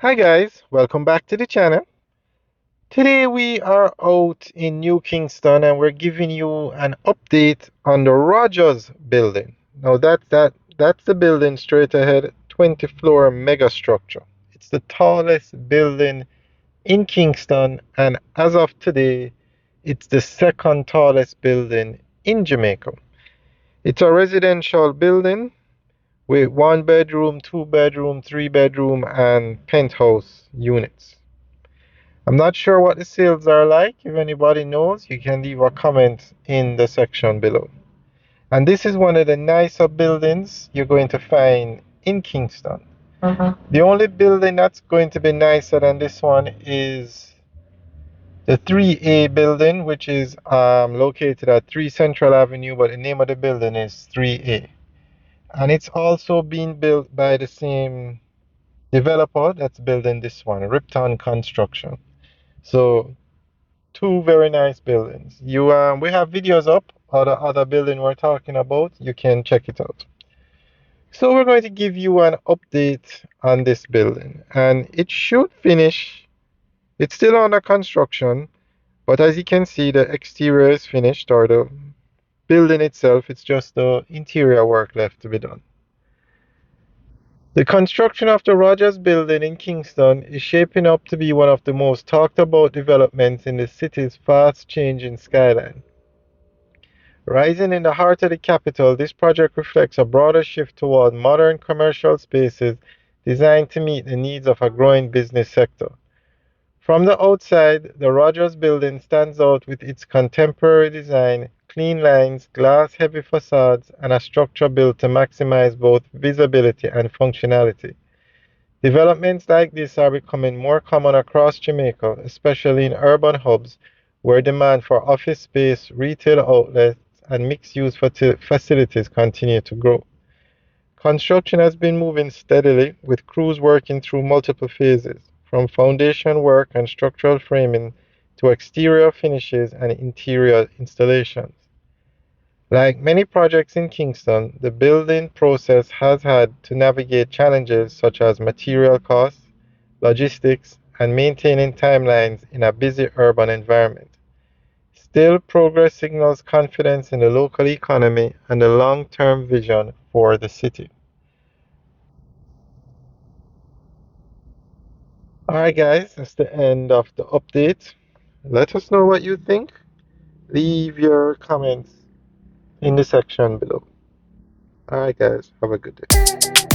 Hi guys, welcome back to the channel. Today we are out in New Kingston and we're giving you an update on the Rogers building. Now that's the building straight ahead, 20-floor mega structure. It's the tallest building in Kingston and as of today, it's the second tallest building in Jamaica. It's a residential building with one bedroom, two bedroom, three bedroom and penthouse units. I'm not sure what the sales are like. If anybody knows, you can leave a comment in the section below. And this is one of the nicer buildings you're going to find in Kingston. The only building that's going to be nicer than this one is the 3A building, which is located at 3 Central Avenue, but the name of the building is 3A. And it's also being built by the same developer that's building this one, Ripton Construction. So two very nice buildings. We have videos up of the other building we're talking about. You can check it out. So we're going to give you an update on this building, and it should finish. It's still under construction, but as you can see, the exterior is finished, or the building itself. It's just the interior work left to be done. The construction of the Rogers building in Kingston is shaping up to be one of the most talked about developments in the city's fast changing skyline. Rising in the heart of the capital, this project reflects a broader shift toward modern commercial spaces designed to meet the needs of a growing business sector. From the outside, the Rogers building stands out with its contemporary design, clean lines, glass-heavy facades, and a structure built to maximize both visibility and functionality. Developments like this are becoming more common across Jamaica, especially in urban hubs where demand for office space, retail outlets, and mixed-use facilities continue to grow. Construction has been moving steadily, with crews working through multiple phases, from foundation work and structural framing to exterior finishes and interior installations. Like many projects in Kingston, the building process has had to navigate challenges such as material costs, logistics, and maintaining timelines in a busy urban environment. Still, progress signals confidence in the local economy and the long-term vision for the city. Alright guys, that's the end of the update. Let us know what you think. Leave your comments in the section below. Alright guys, have a good day.